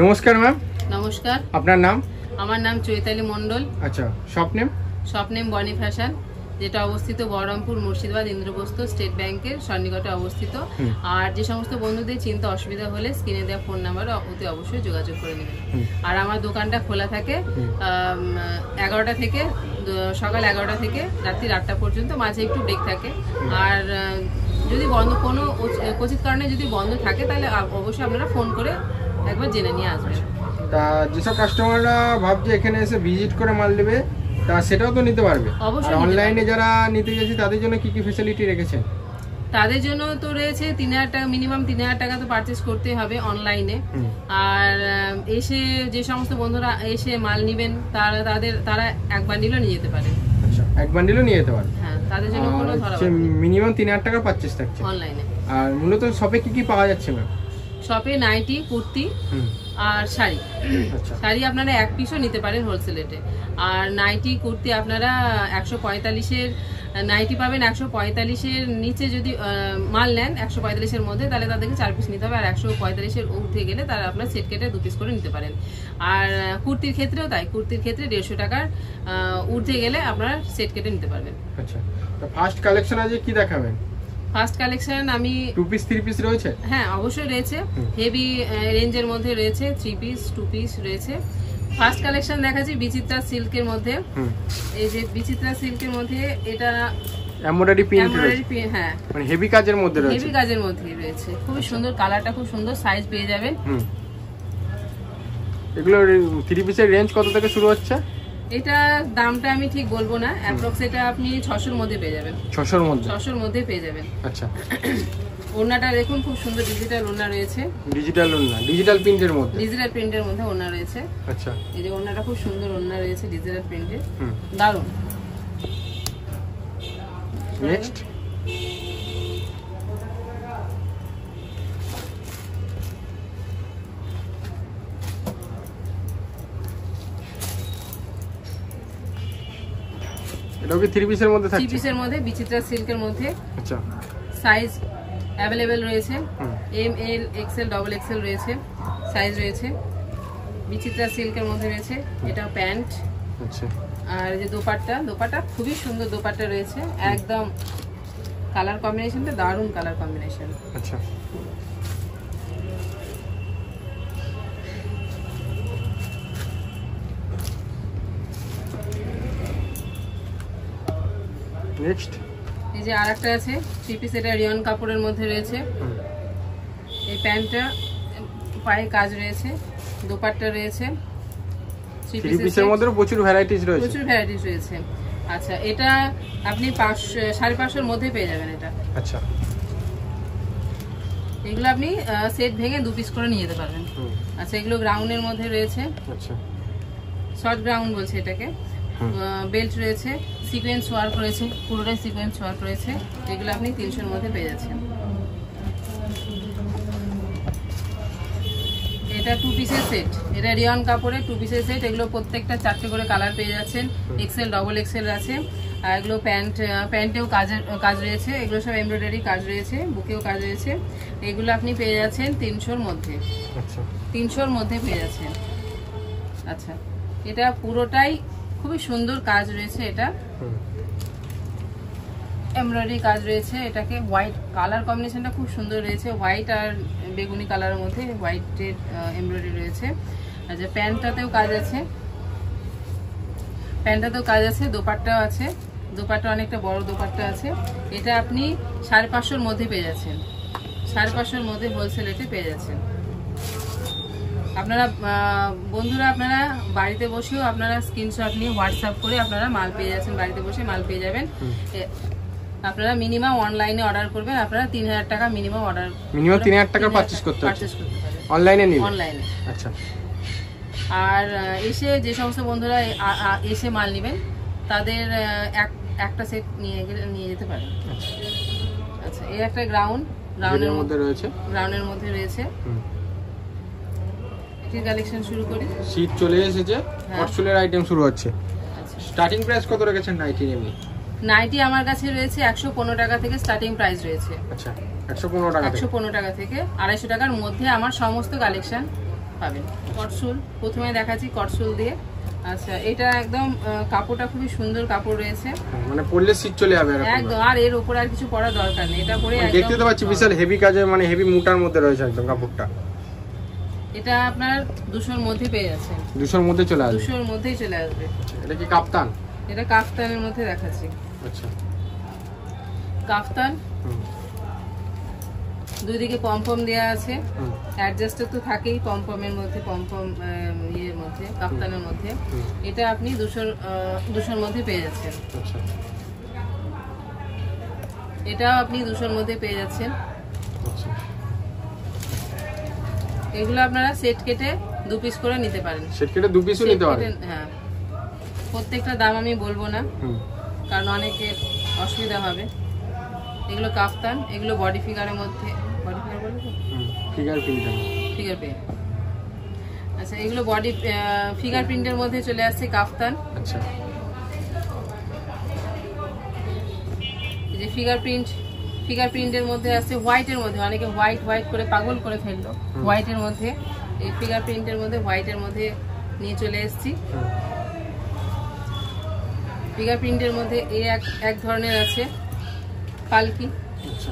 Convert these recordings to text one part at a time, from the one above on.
নমস্কার ম্যাম। নমস্কার। আপনার নাম? আমার নাম চৈতালি মন্ডল। আচ্ছা, শপ নেম? শপ নেম বনি ফ্যাশন, যেটা অবস্থিত বহরমপুর মুর্শিদাবাদ ইন্দ্রপ্রস্থ স্টেট ব্যাংকের সন্নিকটে অবস্থিত। আর যে সমস্ত বন্ধুদের চিন্তা অসুবিধা হলে স্ক্রিনে দেওয়া ফোন নাম্বারে অতি অবশ্যই যোগাযোগ করে নেবেন। আর আমার দোকানটা খোলা থাকে 11টা থেকে সকাল 11টা থেকে রাত্রি 8টা পর্যন্ত, মাঝে একটু ব্রেক থাকে। আর যদি বন্ধ কোনো উচিত কারণে যদি বন্ধ থাকে তাহলে অবশ্যই আপনারা ফোন করে একবার জেনে নিয়ে আসবেন। তা যেসব কাস্টমাররা ভাবছে এখানে এসে ভিজিট করে মাল নেবে, তা সেটাও তো নিতে পারবে। আর অনলাইনে যারা নিতে গেছে তাদের জন্য কি কি ফ্যাসিলিটি রেখেছেন? তাদের জন্য তো রয়েছে 3000 টাকা, মিনিমাম 3000 টাকা তো পারচেজ করতে হবে অনলাইনে। আর এসে যে সমস্ত বন্ধুরা এসে মাল নেবেন তারা এক বান্ডিলও নিয়ে যেতে পারে। আচ্ছা, এক বান্ডিলও নিয়ে যেতে পারে। হ্যাঁ, তাদের জন্য কোনো ধরা মিনিমাম 3000 টাকা পারচেজ থাকছে অনলাইনে। আর মূলত শপে কি কি পাওয়া যাচ্ছে ম্যাম? শপে নাইটি, কুর্তি আর শাড়ি। শাড়ি আপনারা এক পিসও নিতে পারেন হোলসেল রেটে। আর নাইটি কুর্তি আপনারা 145-এর নাইটি পাবেন। 145-এর নিচে যদি মাল নেন 145-এর মধ্যে, তাহলে তাদেরকে 4 পিস নিতে হবে। আর 145-এর উঠে গেলে তারা আপনার সেট কেটে 2 পিস করে নিতে পারেন। আর কুর্তির ক্ষেত্রেও তাই, কুর্তির ক্ষেত্রে 150 টাকার উঠে গেলে আপনারা সেট কেটে নিতে পারবেন। আচ্ছা, তো ফার্স্ট কালেকশন আজ কি দেখাবেন? ফার্স্ট কালেকশন আমি 2 পিস 3 পিস রয়েছে। হ্যাঁ, অবশ্যই রয়েছে। হেভি রেঞ্জের মধ্যে রয়েছে 3 পিস 2 পিস রয়েছে। ফার্স্ট কালেকশন দেখাচ্ছি বিচিত্রা সিল্কের মধ্যে। এই যে বিচিত্রা সিল্কের মধ্যে এটা এমব্রয়ডারি প্রিন্ট রয়েছে। হ্যাঁ, মানে হেভি কাজের মধ্যে রয়েছে। হেভি কাজের মধ্যে রয়েছে, খুব সুন্দর, কালারটা খুব সুন্দর, সাইজ পেয়ে যাবেন। এগুলো 3 পিসের রেঞ্জ কত থেকে শুরু হচ্ছে? এটা দামটা আমি ঠিক বলবো না, অ্যাপ্রক্স এটা আপনি 600-র মধ্যে পেয়ে যাবেন। 600-র মধ্যে? 600-র মধ্যে পেয়ে যাবেন। আচ্ছা, ওড়নাটা দেখুন, খুব সুন্দর ডিজিটাল ওড়না রয়েছে। ডিজিটাল ওড়না, ডিজিটাল প্রিন্টের মধ্যে? ডিজিটাল প্রিন্টের মধ্যে ওড়না রয়েছে। আচ্ছা, এই যে ওড়নাটা খুব সুন্দর ওড়না রয়েছে ডিজিটাল প্রিন্টের, দারুণ। নেক্সট এটাও কি 3 পিসের মধ্যে থাকছে? 3 পিসের মধ্যে বিচিত্রা সিল্কের মধ্যে। আচ্ছা, সাইজ अवेलेबल রয়েছে, M L XL double XL রয়েছে, সাইজ রয়েছে। বিচিত্রা সিল্কের মধ্যে রয়েছে। এটা প্যান্ট। আচ্ছা, আর এই যে দোপাট্টা খুবই সুন্দর দোপাট্টা রয়েছে, একদম কালার কম্বিনেশনটা দারুণ কালার কম্বিনেশন। আচ্ছা, নেক্সট এই যে আরেকটা আছে 3 পিস, এটা রিয়ন কাপড়ের মধ্যে রয়েছে। এই প্যান্টটা পায়ে কাজ রয়েছে, দোপাট্টা রয়েছে। 3 পিসের মধ্যে প্রচুর ভ্যারাইটিস রয়েছে। আচ্ছা, এটা আপনি 550-এর মধ্যে পেয়ে যাবেন এটা। আচ্ছা, এগুলো আপনি সেট ভেঙে 2 পিস করে নিয়ে যেতে পারবেন। আচ্ছা, এগুলো গ্রাউন্ডের মধ্যে রয়েছে। আচ্ছা, শর্ট গ্রাউন্ড বলছে এটাকে। বেল্ট রয়েছে, সিকোয়েন্স ওয়ার্ক রয়েছে, পুরোটাই সিকোয়েন্স ওয়ার্ক রয়েছে। এগুলো আপনি 300-এর মধ্যে পেয়ে যাচ্ছেন। এটা 2 পিসের সেট, এটা রিয়ন কাপড়ের 2 পিসের সেট। এগুলো প্রত্যেকটা 4টে করে কালার পেয়ে যাচ্ছেন, এক্সেল ডাবল এক্সেল আছে। আর এগুলো প্যান্টেও কাজ রয়েছে, এগুলো সব এমব্রয়ডারি কাজ রয়েছে, বুকেও কাজ রয়েছে। এগুলো আপনি পেয়ে যাচ্ছেন 300-এর মধ্যে। আচ্ছা, 300-এর মধ্যে পেয়ে যাচ্ছেন। আচ্ছা, এটা পুরোটাই খুবই সুন্দর কাজ রয়েছে, এটা এমব্রয়ডারি কাজ রয়েছে। এটাকে হোয়াইট কালার কম্বিনেশনটা খুব সুন্দর রয়েছে, হোয়াইট আর বেগুনি কালারের মধ্যে হোয়াইটের এমব্রয়ডারি রয়েছে। আচ্ছা, প্যান্টটাতেও কাজ আছে, দোপাট্টাও আছে। দোপাট্টা অনেকটা বড় দোপাট্টা আছে। এটা আপনি 550-এর মধ্যে পেয়ে যাচ্ছেন। 550-এর মধ্যে হোলসেল রেটে পেয়ে যাচ্ছেন। আপনারা বন্ধুরা, আপনারা বাড়িতে বসেও আপনারা স্ক্রিনশট নিয়ে হোয়াটসঅ্যাপ করে আপনারা মাল পেয়ে যাচ্ছেন, বাড়িতে বসে মাল পেয়ে যাবেন। আপনারা মিনিমাম অনলাইনে অর্ডার করবেন, আপনারা 3000 টাকা মিনিমাম 3000 টাকা পারচেজ করতে পারেন অনলাইনে নিলে। অনলাইনে। আচ্ছা, আর এসে যে সমস্ত বন্ধুরা এসে মাল নেবেন তাদের একটা সেট নিয়ে যেতে পারেন। আচ্ছা, এই একটা গ্রাউন্ডের মধ্যে রয়েছে। কি কালেকশন শুরু করি? শীত চলে এসেছে, হটসুলের আইটেম শুরু হচ্ছে। আচ্ছা, স্টার্টিং প্রাইস কত রেখেছেন নাইটি এমনি? নাইটি আমার কাছে রয়েছে 115 টাকা থেকে স্টার্টিং প্রাইস রয়েছে। আচ্ছা, 115 টাকা থেকে 250 টাকার মধ্যে আমার সমস্ত কালেকশন পাবেন। কটসুল প্রথমে দেখাচ্ছি কটসুল দিয়ে। আচ্ছা, এটা একদম কাপড়টা খুবই সুন্দর কাপড় রয়েছে, মানে পরলে শীত চলে যাবে একদম। আর এর উপরে আর কিছু পরার দরকার নেই, এটা পরে একদম দেখতে তো পাচ্ছি বিশাল হেভি কাজে, মানে হেভি মোটার মধ্যে রয়েছে একদম কাপড়টা। এটা আপনার 200-র মধ্যে পেয়ে যাচ্ছেন। 200-র মধ্যে চলে আসবে? 200-র মধ্যেই চলে আসবে। এটা কি কাফতান? এটা কাফতানের মধ্যে দেখাচ্ছি। আচ্ছা, কাফতান, দুই দিকে পমপম দেওয়া আছে, অ্যাডজাস্টার তো থাকেই পমপমের মধ্যে, পমপম ইয়ের মধ্যে, কাফতানের মধ্যে। এটা আপনি 200-র মধ্যে পেয়ে যাচ্ছেন। আচ্ছা, এটাও আপনি 200-র মধ্যে পেয়ে যাচ্ছেন। আচ্ছা, এগুলো আপনারা সেট কেটে 2 পিস করে নিতে পারেন। সেট কেটে 2 পিসও নিতে পারেন? হ্যাঁ, প্রত্যেকটা দাম আমি বলবো না, কারণ অনেকের অসুবিধা হবে। এগুলো কাফতান, এগুলো বডি ফিগারের মধ্যে, বডি ফিগার বলে তো, ফিগার প্রিন্ট, ফিগার প্রিন্ট। আচ্ছা, এগুলো বডি ফিগার প্রিন্টের মধ্যে চলে আসছে কাফতান। আচ্ছা, এই যে ফিগার প্রিন্টের মধ্যে আছে হোয়াইটের মধ্যে, অনেকে হোয়াইট করে পাগল করে ফেললো হোয়াইটের মধ্যে। এই ফিগার প্রিন্টের মধ্যে হোয়াইটের মধ্যে নিয়ে চলে এসেছি। ফিগার প্রিন্টের মধ্যে এই এক ধরনের আছে পালকি। আচ্ছা,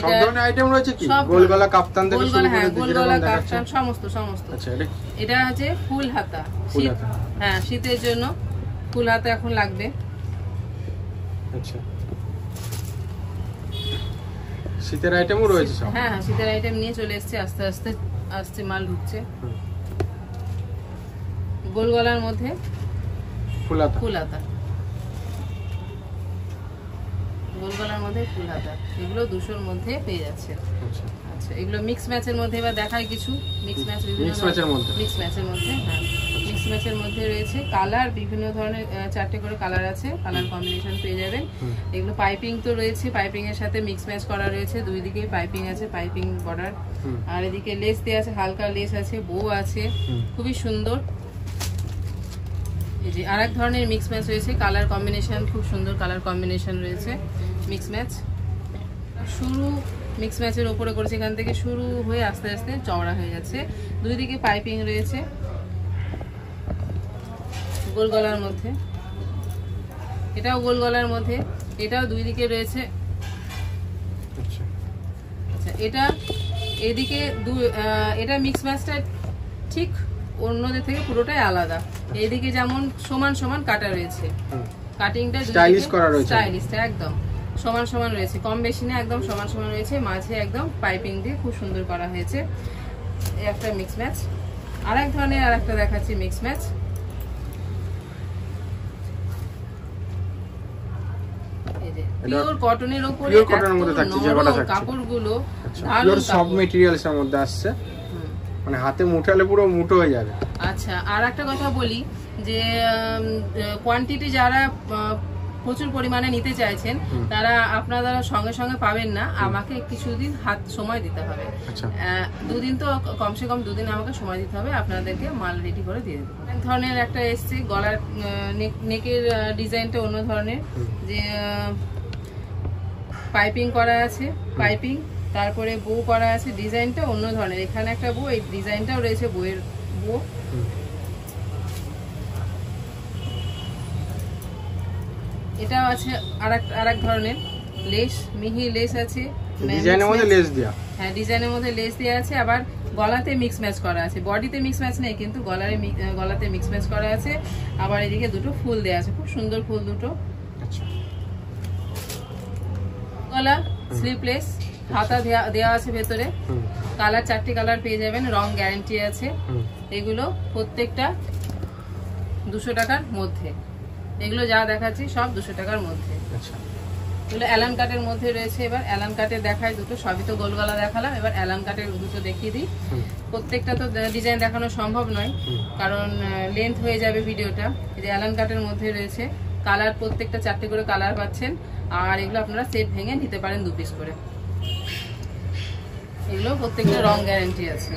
সব ধরনের আইটেম রয়েছে কি? গোল গলা কাফতান থেকে শুরু করে গোল গলা কাফতান সমস্ত। আচ্ছা, এটা আছে ফুল হাতা। হ্যাঁ, শীতের জন্য ফুল হাতা এখন লাগবে। আচ্ছা, শীতের আইটেমও রয়েছে সব? হ্যাঁ, শীতের আইটেম নিয়ে চলে এসেছে, আস্তে আস্তে মাল ঢুকছে। গোল গলার মধ্যে ফুল হাতা, গোল গলার মধ্যে ফুল হাতা, এগুলো 200-র মধ্যে পেয়ে যাচ্ছে। আচ্ছা, এগুলো মিক্স ম্যাচের মধ্যে এবার দেখাই কিছু। মিক্স ম্যাচের মধ্যে হ্যাঁ, মিক্স ম্যাচের মধ্যে রয়েছে কালার, বিভিন্ন ধরনের 4টে করে কালার আছে, কালার কম্বিনেশন পেয়ে যাবেন। এগুলো পাইপিং তো রয়েছে, পাইপিং এর সাথে মিক্স ম্যাচ করা রয়েছে, দুই দিকেই পাইপিং আছে, পাইপিং বর্ডার। আর এদিকে লেস দেওয়া আছে, হালকা লেস আছে, বো আছে, খুবই সুন্দর। এই যে আরেক ধরনের মিক্স ম্যাচ রয়েছে, কালার কম্বিনেশন খুব সুন্দর, কালার কম্বিনেশন রয়েছে মিক্স ম্যাচ। শুরু মিক্স ম্যাচের উপরে করেছে, এখান থেকে শুরু হয়ে আস্তে আস্তে চওড়া হয়ে যাচ্ছে, দুই দিকে পাইপিং রয়েছে। গোল গলার মধ্যে, এটাও গোল গলার মধ্যে, এটাও দুই দিকে রয়েছে। আচ্ছা, এটা এদিকে এটা মিক্স ম্যাচটা ঠিক অন্যদের থেকে পুরোটাই আলাদা। এইদিকে যেমন সমান সমান কাটা রয়েছে, কাটিংটা স্টাইলিশ করা রয়েছে, স্টাইলিশটা একদম সমান সমান রয়েছে, কম বেশি না, একদম সমান সমান রয়েছে। মাঝে একদম পাইপিং দিয়ে খুব সুন্দর করা হয়েছে। এই একটা মিক্স ম্যাচ। আরেক ধরনের আরেকটা দেখাচ্ছি মিক্স ম্যাচ। এই যে পিওর কটনের উপরে কাপড়গুলো পিওর সব ম্যাটেরিয়ালসের মধ্যে আসছে, মানে হাতে মুঠালে পুরো মুঠো হয়ে যাবে। আচ্ছা, আর একটা কথা বলি যে কোয়ান্টিটি যারা প্রচুর পরিমাণে নিতে চাইছেন তারা আপনারা সঙ্গে সঙ্গে পাবেন না, আমাকে কিছুদিন হাত সময় দিতে হবে। দুদিন তো কমসে কম 2 দিন আমাকে সময় দিতে হবে, আপনাদেরকে মাল রেডি করে দিয়ে দেবো। এক ধরনের একটা এসছে, গলার নেকের ডিজাইনটা অন্য ধরনের, যে পাইপিং করা আছে, পাইপিং, তারপরে বো করা আছে, ডিজাইনটা অন্য ধরনের। এখানে একটা বো, এই ডিজাইনটাও রয়েছে বইয়ের বো। এটাও আছে আরেক ধরনের লেস, মিহি লেস আছে, ডিজাইনের মধ্যে লেস দেয়া। হ্যাঁ, ডিজাইনের মধ্যে লেস দেয়া আছে, আবার গলাতে মিক্স ম্যাচ করা আছে। বডিতে মিক্স ম্যাচ নেই, কিন্তু গলাতে মিক্স ম্যাচ করা আছে। আবার এদিকে দুটো ফুল দেয়া আছে, খুব সুন্দর ফুল দুটো। আচ্ছা, গলা স্লিপলেস, হাতা দেওয়া আছে ভেতরে। কালার 4টে কালার পেয়ে যাবেন, রং গ্যারান্টি আছে। এগুলো প্রত্যেকটা 200 টাকার মধ্যে। এগুলো যা দেখাচ্ছি সব 200 টাকার মধ্যে। এগুলো অ্যালান কাটের মধ্যে রয়েছে। এবার অ্যালান কাটের দেখাই দুটো, সবই তো গোল গলা দেখালাম, এবার অ্যালান কাটের দুটো দেখিয়ে দিই। প্রত্যেকটা তো ডিজাইন দেখানো সম্ভব নয়, কারণ লেন্থ হয়ে যাবে ভিডিওটা। এই যে অ্যালান কাটের মধ্যে রয়েছে কালার, প্রত্যেকটা 4টে করে কালার পাচ্ছেন। আর এগুলো আপনারা সেট ভেঙে নিতে পারেন 2 পিস করে। এগুলো প্রত্যেকটা রং গ্যারান্টি আছে।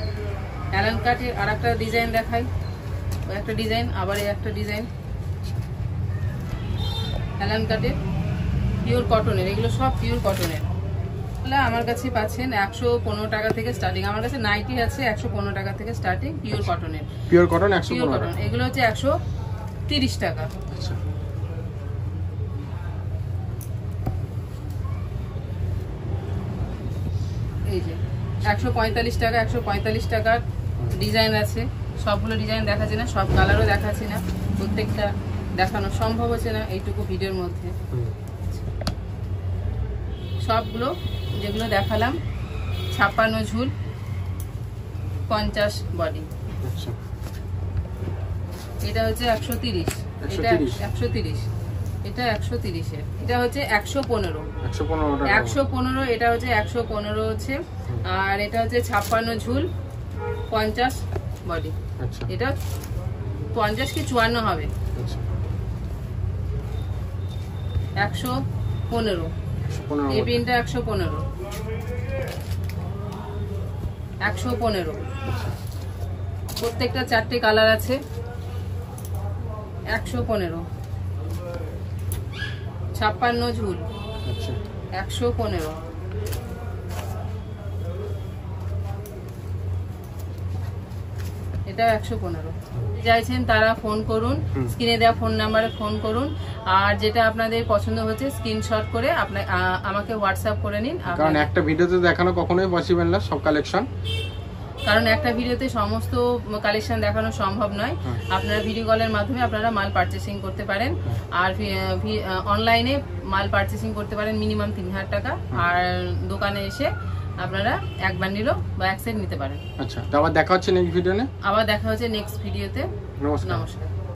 অ্যালান কাটের আর একটা ডিজাইন দেখাই, একটা ডিজাইন, আবার এই একটা ডিজাইন। অ্যালান কাটের পিওর কটনের, এগুলো সব পিওর কটনের। আমার কাছে পাচ্ছেন 115 টাকা থেকে স্টার্টিং। আমার কাছে নাইটি আছে 115 টাকা থেকে স্টার্টিং, পিওর কটনের। পিওর কটন পিওর 115 কটন, এগুলো হচ্ছে 130 টাকা। আচ্ছা, এই যে 145 টাকা, 145 টাকার ডিজাইন আছে। সবগুলো ডিজাইন দেখাচ্ছি না, সব কালারও দেখাচ্ছি না, প্রত্যেকটা দেখানো সম্ভব হচ্ছে না এইটুকু ভিডিওর মধ্যে। সবগুলো যেগুলো দেখালাম 56 ঝুল, 50 বডি। আচ্ছা, এটা হচ্ছে 130, এটা 130, এটা 130 এর। এটা হচ্ছে 115 115 টাকা। 115, এটা হচ্ছে 115 হচ্ছে। আর এটা হচ্ছে 56 ঝুল, 50 বডি। আচ্ছা, এটা 50 কি 54 হবে। আচ্ছা, 115, 115 এই পিনটা 115, 115। প্রত্যেকটা 4টে কালার আছে। 115, 56 ঝুল, আচ্ছা, 115। এটা 115। চাইছেন তারা ফোন করুন, স্ক্রিনে দেওয়া ফোন নাম্বারে ফোন করুন। আর যেটা আপনাদের পছন্দ হচ্ছে স্ক্রিনশট করে আমাকে হোয়াটসঅ্যাপ করে নিন। কারণ একটা ভিডিওতে দেখানো কখনোই পসিবল না সব কালেকশন, কারণ একটা ভিডিওতে সমস্ত কালেকশন দেখানো সম্ভব নয়। আপনারা ভিডিও কলের মাধ্যমে আপনারা মাল পারচেসিং করতে পারেন। আর অনলাইনে মাল পারচেসিং করতে পারেন মিনিমাম 3000 টাকা। আর দোকানে এসে আপনারা এক বান্ডিলও বা এক সেট নিতে পারেন। আচ্ছা, তো আবার দেখা হচ্ছে নেক্সট ভিডিওতে। আবার দেখা হচ্ছে নেক্সট ভিডিওতে। নমস্কার। নমস্কার।